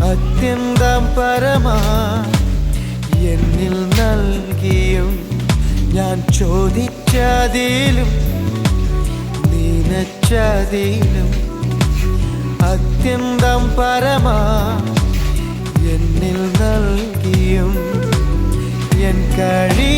അത്യന്തം പരമാ എന്നിൽ നൽകിയും ഞാൻ ചോദിച്ചതിലും നനച്ചതിലും അത്യന്തം പരമാ എന്നിൽ നൽകിയും എൻ കഴി